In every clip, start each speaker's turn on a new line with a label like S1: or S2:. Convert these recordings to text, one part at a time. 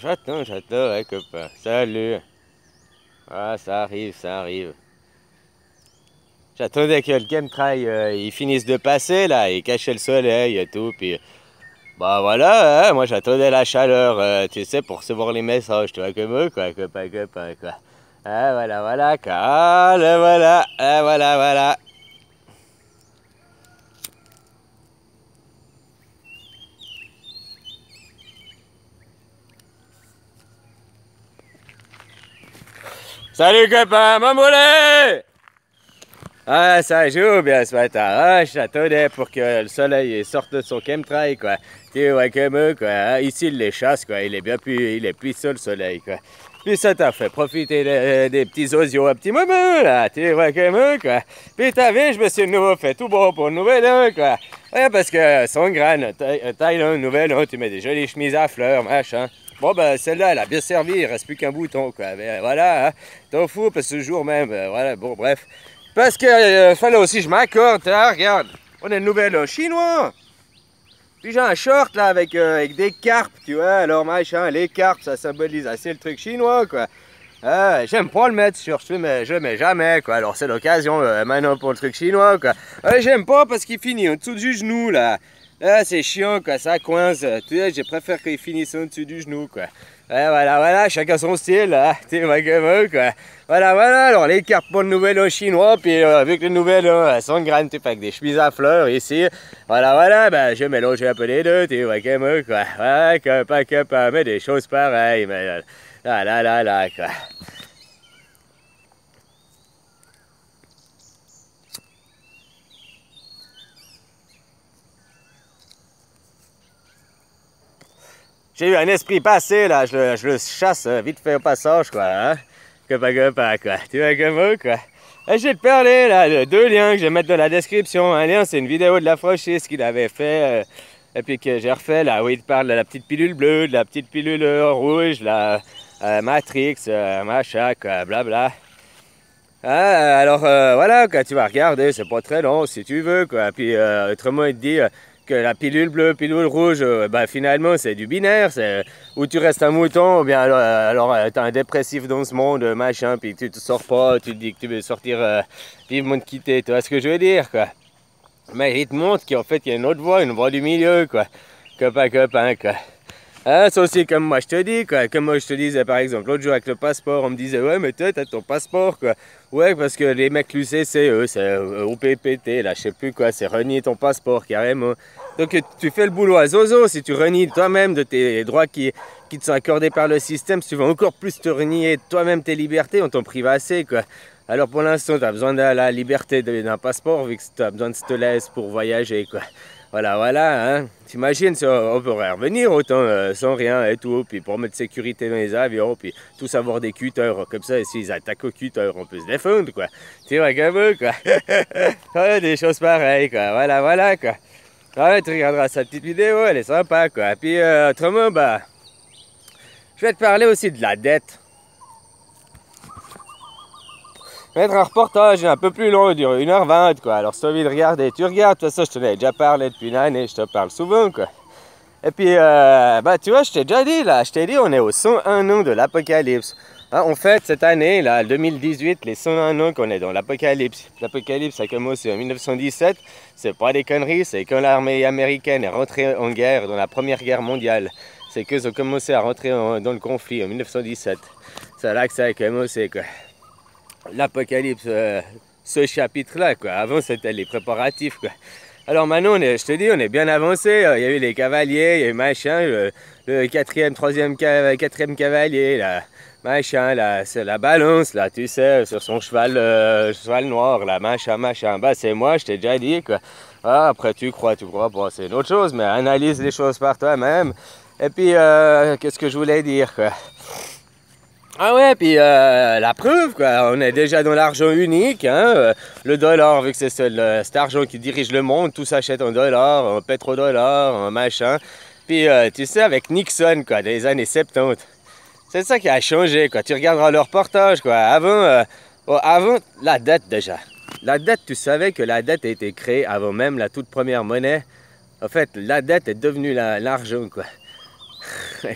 S1: J'attends, ouais, copain. Salut. Ah, ça arrive, ça arrive. J'attendais que le chemtrail il finisse de passer, là, il cachait le soleil et tout, puis... Bah voilà, hein, moi j'attendais la chaleur, tu sais, pour recevoir les messages, tu vois, comme eux, quoi, copain, quoi. Ah, voilà, quoi. Ah, le voilà, ah, voilà. Salut, copain, mamoulé! Ah, ça joue bien ce matin. Ah, j'attendais pour que le soleil sorte de son chemtrail, quoi. Tu vois comme eux, quoi. Ah, ici, il les chasse, quoi. Il est puissant, le soleil, quoi. Puis ça t'a fait profiter des petits osios à petit moment, là. Tu vois comme eux, quoi. Puis t'as vu, je me suis de nouveau fait tout beau pour le nouvel an, quoi. Ouais, parce que son grane, Thaïlande, nouvel an, tu mets des jolies chemises à fleurs, machin. Bon, ben, celle-là, elle a bien servi, il reste plus qu'un bouton, quoi. Mais voilà, hein. T'en fous, parce que ce jour même, voilà, bon, bref. Parce que fallait aussi, je m'accorde, hein, regarde, on a une nouvelle chinois. Puis j'ai un short là avec des carpes, tu vois, alors machin, les carpes ça symbolise assez le truc chinois quoi. J'aime pas le mettre sur mais je mets jamais quoi, alors c'est l'occasion maintenant pour le truc chinois quoi. J'aime pas parce qu'il finit en dessous du genou là. Ah, c'est chiant quoi, ça coince, tu sais, je préfère qu'il finisse en dessous du genou quoi. Voilà, chacun son style, hein. Tu vois comme eux, quoi. Voilà, alors les cartes pour le nouvel an chinois, puis avec le nouvel an sans graines, tu fais avec des chemises à fleurs ici. Voilà, ben je mélange un peu les deux, tu vois comme eux, quoi. Ouais, copain, mais des choses pareilles, mais là, quoi. J'ai eu un esprit passé, là, je le chasse vite fait au passage, quoi, hein. Copain, quoi. Tu vois comme eux, quoi. Je vais te parler, là, de deux liens que je vais mettre dans la description. Un lien, c'est une vidéo de la franchise qu'il avait fait, et puis que j'ai refait, là, où il te parle de la petite pilule bleue, de la petite pilule rouge, la Matrix, machin, quoi, blabla. Alors, voilà, quoi, tu vas regarder, c'est pas très long, si tu veux, quoi. Puis, autrement, il te dit... que la pilule bleue, pilule rouge, bah, finalement c'est du binaire, c'est où tu restes un mouton, ou bien alors t'as un dépressif dans ce monde, machin, puis tu te sors pas, tu te dis que tu veux sortir vivement te quitter, tu vois ce que je veux dire, quoi. Mais il te montre qu'en fait il y a une voie du milieu, quoi. Copain, quoi. Ah, c'est aussi comme moi je te dis, quoi. Comme moi je te disais par exemple, l'autre jour avec le passeport, on me disait ouais mais toi t'as ton passeport quoi. Ouais parce que les mecs l'UCC, c'est OPPT, là je sais plus quoi, c'est renier ton passeport carrément. Donc tu fais le boulot à zozo si tu renies toi-même de tes droits qui te sont accordés par le système, si tu veux encore plus te renier toi-même tes libertés, on t'en prive assez quoi. Alors pour l'instant tu as besoin de la liberté d'un passeport vu que tu as besoin de te laisse pour voyager quoi. Voilà, hein. T'imagines si on pourrait revenir autant sans rien et tout, puis pour mettre sécurité dans les avions, puis tous avoir des cutters, comme ça, s'ils attaquent au cutter, on peut se défendre, quoi. Tu vois, comme eux, quoi. Ouais, des choses pareilles, quoi. Voilà, quoi. Ouais, tu regarderas cette petite vidéo, elle est sympa, quoi. Puis, autrement, bah, je vais te parler aussi de la dette. Mettre un reportage un peu plus long, il dure 1h20 quoi. Alors si tu as envie de regarder, tu regardes. De toute façon, je te l'ai déjà parlé depuis une année, je te parle souvent quoi. Et puis, bah tu vois, je t'ai déjà dit là, on est au 101 ans de l'apocalypse. Hein, on fête cette année, là, 2018, les 101 ans qu'on est dans l'apocalypse. L'apocalypse a commencé en 1917, c'est pas des conneries, c'est quand l'armée américaine est rentrée en guerre dans la première guerre mondiale. C'est qu'ils ont commencé à rentrer dans le conflit en 1917. C'est là que ça a commencé quoi. L'apocalypse, ce chapitre-là, quoi. Avant, c'était les préparatifs, quoi. Alors maintenant, je te dis, on est bien avancé. Il y a eu les cavaliers, il y a eu machin, le quatrième cavalier, là, machin, là, c'est la balance, là, tu sais, sur son cheval noir, là, machin. Bah, c'est moi, je t'ai déjà dit, quoi. Ah, après, tu crois pas, c'est une autre chose, mais analyse les choses par toi-même. Et puis, qu'est-ce que je voulais dire, quoi. Ah ouais, puis la preuve, quoi, on est déjà dans l'argent unique, hein, le dollar, vu que c'est cet argent qui dirige le monde, tout s'achète en dollars, en pétrodollars, en machin. Puis tu sais, avec Nixon, quoi, des années 70, c'est ça qui a changé, quoi, tu regarderas le reportage, quoi, avant la dette déjà. La dette, tu savais que la dette a été créée avant même la toute première monnaie. En fait, la dette est devenue l'argent, quoi.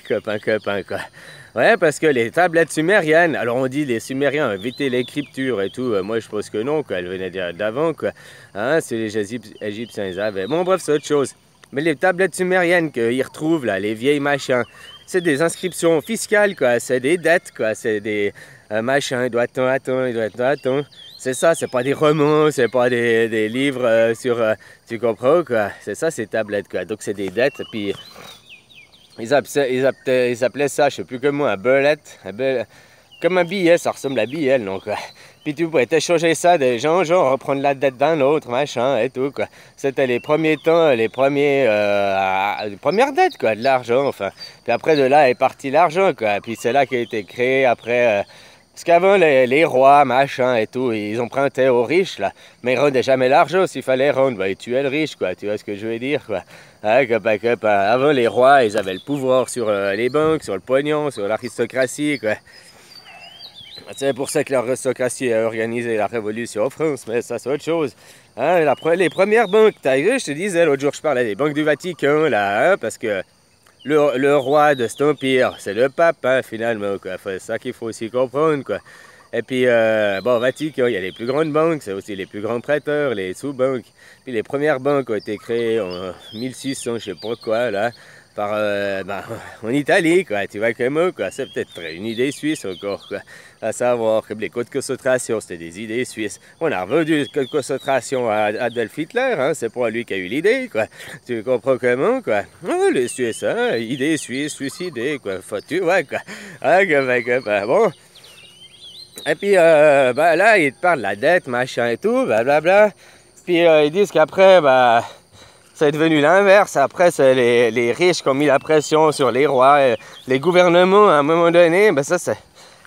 S1: Copain, quoi. Ouais, parce que les tablettes sumériennes, alors on dit les Sumériens évitaient l'écriture et tout, moi je pense que non, quoi, elles venaient d'avant, quoi. Hein, c'est les Égyptiens, ils avaient. Bon, bref, c'est autre chose. Mais les tablettes sumériennes qu'ils retrouvent, là, les vieilles machins, c'est des inscriptions fiscales, quoi, c'est des dettes, quoi, c'est des machins, il doit tant, attends, il doit tant, attends. C'est ça, c'est pas des romans, c'est pas des livres sur... tu comprends, quoi, c'est ça, ces tablettes, quoi. Donc c'est des dettes, puis... Ils appelaient ça, je sais plus comment, un bullet, comme un billet, ça ressemble à billet, donc. Puis tu pouvais t'échanger ça des gens, genre reprendre la dette d'un autre, machin et tout, quoi. C'était les premiers temps, les premières dettes, quoi, de l'argent, enfin. Puis après de là est parti l'argent, quoi. Puis c'est là qu'a été créé après. Parce qu'avant, les rois, machin et tout, ils empruntaient aux riches, là. Mais ils rendaient jamais l'argent. S'il fallait rendre, bah, ils tuaient le riche, quoi. Tu vois ce que je veux dire, quoi. Hein, avant, les rois, ils avaient le pouvoir sur les banques, sur le pognon, sur l'aristocratie, quoi. C'est pour ça que l'aristocratie a organisé la révolution en France, mais ça, c'est autre chose. Hein, les premières banques, t'as vu, je te disais, l'autre jour, je parlais des banques du Vatican, là, hein, parce que... Le roi de cet empire, c'est le pape, hein, finalement, quoi. C'est ça qu'il faut aussi comprendre, quoi. Et puis, bon, Vatican, il y a les plus grandes banques, c'est aussi les plus grands prêteurs, les sous-banques. Puis les premières banques ont été créées en 1600, je sais pas quoi, là, en Italie, quoi. Tu vois comment, quoi. C'est peut-être une idée suisse encore, quoi. À savoir, comme les codes de concentration, c'était des idées suisses. On a revendu les codes de concentration à Adolf Hitler, hein. C'est pas lui qui a eu l'idée, quoi. Tu comprends comment, quoi. Oh, les Suisses, hein. Idées suisses, suicidées, quoi. Faut tu vois, quoi. Ah, bon. Et puis, là, ils te parlent de la dette, machin et tout, blablabla. Puis, ils disent qu'après, c'est devenu l'inverse. Après, c'est les riches qui ont mis la pression sur les rois. Et les gouvernements, à un moment donné,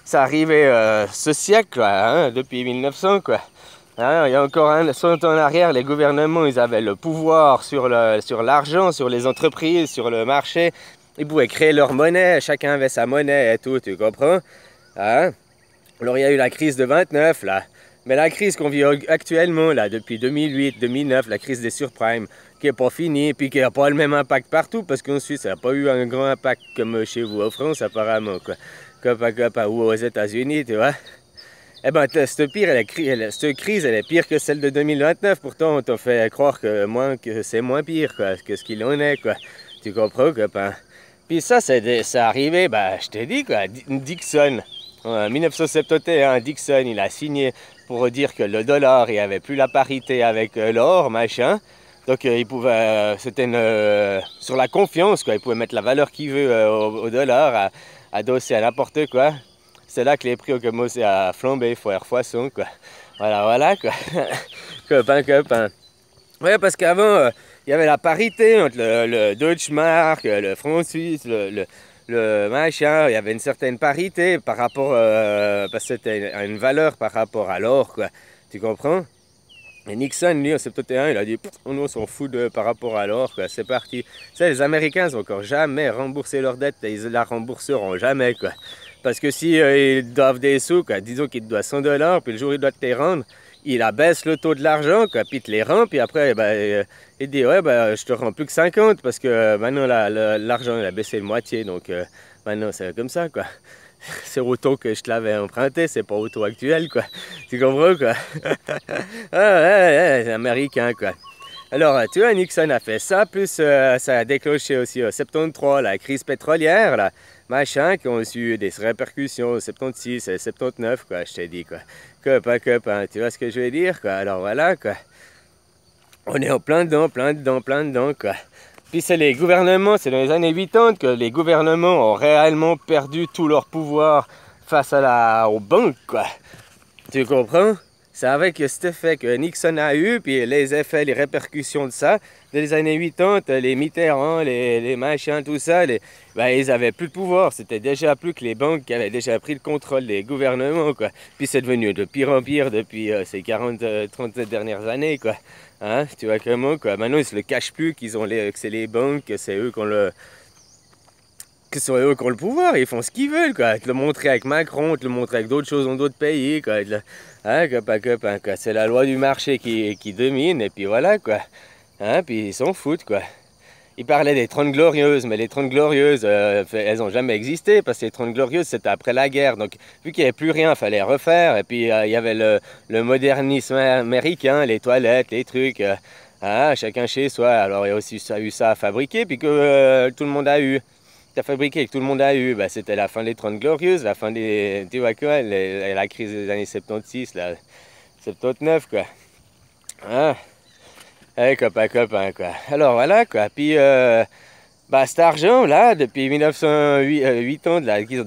S1: c'est arrivé ce siècle, quoi, hein, depuis 1900, quoi. Hein, il y a encore 100 ans en arrière, les gouvernements, ils avaient le pouvoir sur l'argent, sur les entreprises, sur le marché. Ils pouvaient créer leur monnaie, chacun avait sa monnaie et tout, tu comprends? Hein? Alors, il y a eu la crise de 29, là. Mais la crise qu'on vit actuellement, là, depuis 2008-2009, la crise des subprimes, qui n'est pas finie, puis qui n'a pas le même impact partout, parce qu'en Suisse, ça n'a pas eu un grand impact comme chez vous en France, apparemment, quoi. Ou aux États-Unis, tu vois. Eh ben, cette crise, elle est pire que celle de 2029. Pourtant, on t'a fait croire que c'est moins pire, quoi, que ce qu'il en est, quoi. Tu comprends, copain? Puis ça, c'est arrivé, je t'ai dit, quoi, Dixon. En 1971, Dixon, il a signé pour dire que le dollar, il n'y avait plus la parité avec l'or, machin. Donc, il pouvait, c'était sur la confiance, quoi. Il pouvait mettre la valeur qu'il veut au dollar, adosser à n'importe quoi. C'est là que les prix ont commencé à flamber, faire poisson, quoi. Voilà, quoi. Copain. Ouais, parce qu'avant, il y avait la parité entre le Deutschmark, le franc suisse, le machin, il y avait une certaine parité par rapport, parce que c'était une valeur par rapport à l'or, quoi. Tu comprends? Et Nixon, lui, en 71, il a dit, on s'en fout par rapport à l'or, quoi, c'est parti. Ça, les Américains n'ont encore jamais remboursé leur dette et ils la rembourseront jamais, quoi. Parce que si ils doivent des sous, quoi, disons qu'ils te doivent 100 $, puis le jour où ils doivent te les rendre, il abaisse le taux de l'argent, quoi, puis il te les rend, puis après, il dit, ouais, je te rends plus que 50, parce que maintenant, l'argent, il a baissé de moitié, donc maintenant, c'est comme ça, quoi. C'est au taux que je te l'avais emprunté, c'est pas au taux actuel, quoi. Tu comprends, quoi? Ouais, c'est américain, quoi. Alors, tu vois, Nixon a fait ça, plus ça a déclenché aussi en 73 la crise pétrolière, là, machin, qui ont eu des répercussions en 76 et 79, quoi, je t'ai dit, quoi. Copain, tu vois ce que je veux dire, quoi? Alors voilà, quoi. On est en plein dedans, quoi. Puis c'est les gouvernements, c'est dans les années 80 que les gouvernements ont réellement perdu tout leur pouvoir face aux banques, quoi. Tu comprends? C'est avec cet effet que Nixon a eu, puis les effets, les répercussions de ça, dans les années 80, les Mitterrand, les machins, tout ça, ils avaient plus de pouvoir. C'était déjà plus que les banques qui avaient déjà pris le contrôle des gouvernements, quoi. Puis c'est devenu de pire en pire depuis ces 30 dernières années, quoi. Hein? Tu vois comment, quoi. Maintenant, ils se le cachent plus que c'est les banques, que c'est eux qui ont le pouvoir, ils font ce qu'ils veulent, quoi. Te le montrer avec Macron, te le montrer avec d'autres choses dans d'autres pays, quoi. Hein, copain, quoi. C'est la loi du marché qui domine, et puis voilà, quoi. Hein, puis ils s'en foutent, quoi. il parlait des 30 glorieuses, mais les 30 glorieuses, elles n'ont jamais existé, parce que les 30 glorieuses, c'était après la guerre. Donc, vu qu'il n'y avait plus rien, il fallait refaire. Et puis, il y avait le modernisme américain, les toilettes, les trucs, chacun chez soi. Alors, il y a aussi eu ça à fabriquer, puis que tout le monde a eu. T'as fabriqué que tout le monde a eu, bah, c'était la fin des 30 glorieuses, la fin des, tu vois quoi, la crise des années 76, là, 79, quoi. Hein? Hey, copain, quoi. Alors, voilà, quoi. Puis, bah, cet argent, là, depuis 1908 ans, là, qu'ils ont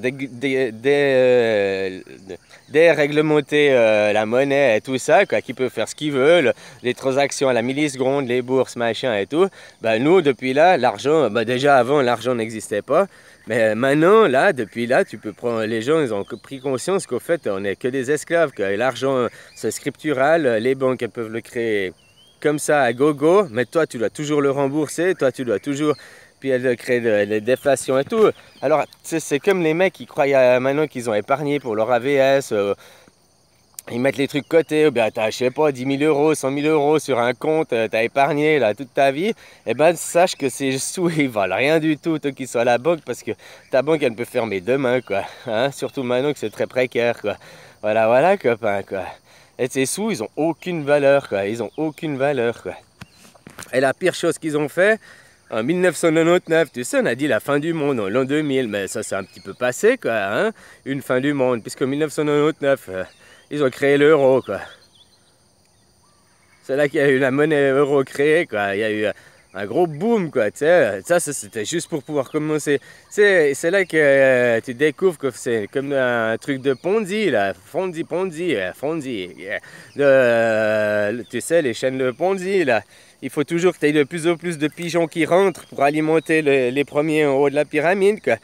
S1: déréglementé la monnaie et tout ça, quoi, qui peuvent faire ce qu'ils veulent, les transactions à la milliseconde, les bourses, machin et tout. Bah, nous, depuis là, l'argent, bah, déjà avant, l'argent n'existait pas. Mais maintenant, là, depuis là, tu peux prendre, les gens, ils ont pris conscience qu'au fait, on n'est que des esclaves, que l'argent, c'est scriptural, les banques, elles peuvent le créer comme ça à gogo, mais toi, tu dois toujours le rembourser, toi, tu dois toujours... Puis elle crée des déflations et tout. Alors, c'est comme les mecs qui croient maintenant qu'ils ont épargné pour leur AVS. Ils mettent les trucs côté, ou bien t'as, je sais pas, 10 000 euros, 100 000 euros sur un compte, t'as épargné là toute ta vie. Eh ben, sache que ces sous, ils valent rien du tout, toi qui sois à la banque, parce que ta banque, elle peut fermer demain, quoi. Hein? Surtout maintenant que c'est très précaire, quoi. Voilà, copain, quoi. Et ces sous, ils ont aucune valeur, quoi. Ils ont aucune valeur, quoi. Et la pire chose qu'ils ont fait, en 1999, tu sais, on a dit la fin du monde en l'an 2000, mais ça c'est un petit peu passé, quoi, hein, une fin du monde, puisqu'en 1999, ils ont créé l'euro, quoi. C'est là qu'il y a eu la monnaie euro créée, quoi. Il y a eu un gros boom, quoi, tu sais. Ça c'était juste pour pouvoir commencer. C'est là que tu découvres que c'est comme un truc de Ponzi, là. Ponzi. Tu sais, les chaînes de Ponzi, là. Il faut toujours que tu aies de plus en plus de pigeons qui rentrent pour alimenter les premiers en haut de la pyramide, quoi.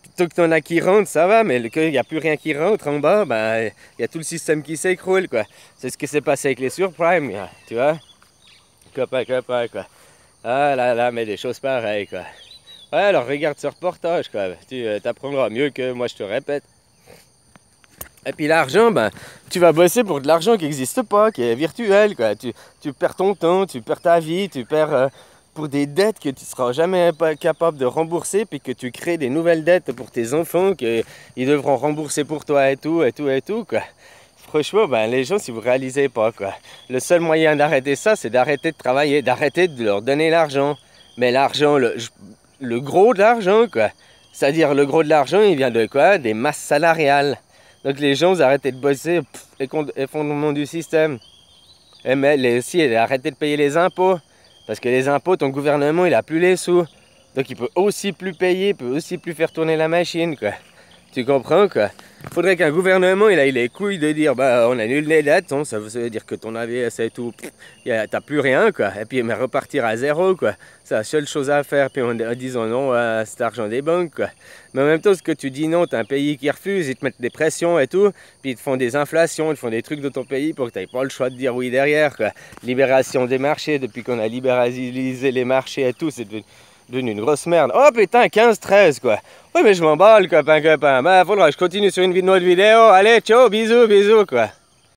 S1: Plutôt que tu en as qui rentrent, ça va, mais qu'il n'y a plus rien qui rentre en bas, ben, il y a tout le système qui s'écroule, quoi. C'est ce qui s'est passé avec les surprimes, tu vois. Copain, quoi. Ah là, mais des choses pareilles, quoi. Ouais, alors regarde ce reportage, quoi. Tu apprendras mieux que moi, je te répète. Et puis l'argent, ben, tu vas bosser pour de l'argent qui n'existe pas, qui est virtuel, quoi. Tu perds ton temps, tu perds ta vie, tu perds pour des dettes que tu ne seras jamais pas capable de rembourser, puis que tu crées des nouvelles dettes pour tes enfants qu'ils devront rembourser pour toi et tout, quoi. Franchement, ben, les gens, si vous ne réalisez pas, quoi. Le seul moyen d'arrêter ça, c'est d'arrêter de travailler, d'arrêter de leur donner l'argent. Mais l'argent, le gros de l'argent, quoi. C'est-à-dire, le gros de l'argent, il vient de quoi? Des masses salariales. Donc les gens, vous arrêtez de bosser, effondrement du système. Et mais aussi, arrêtez de payer les impôts. Parce que les impôts, ton gouvernement, il n'a plus les sous. Donc il peut aussi plus payer, il peut aussi plus faire tourner la machine, quoi. Tu comprends, quoi? Il faudrait qu'un gouvernement, il ait les couilles de dire, bah, on annule les dettes, hein, ça veut dire que ton AVS et tout, t'as plus rien, quoi. Et puis, mais repartir à zéro, quoi. C'est la seule chose à faire, puis en disant non à cet argent des banques, quoi. Mais en même temps, ce que tu dis non, t'as un pays qui refuse, ils te mettent des pressions et tout, puis ils te font des inflations, ils te font des trucs dans ton pays pour que tu n'aies pas le choix de dire oui derrière, quoi. Libération des marchés, depuis qu'on a libéralisé les marchés et tout, c'est devenu une grosse merde. Oh putain, 15-13, quoi. Oui, mais je m'emballe, copain. Bah, faudra que je continue sur une autre vidéo. Allez, ciao, bisous, quoi.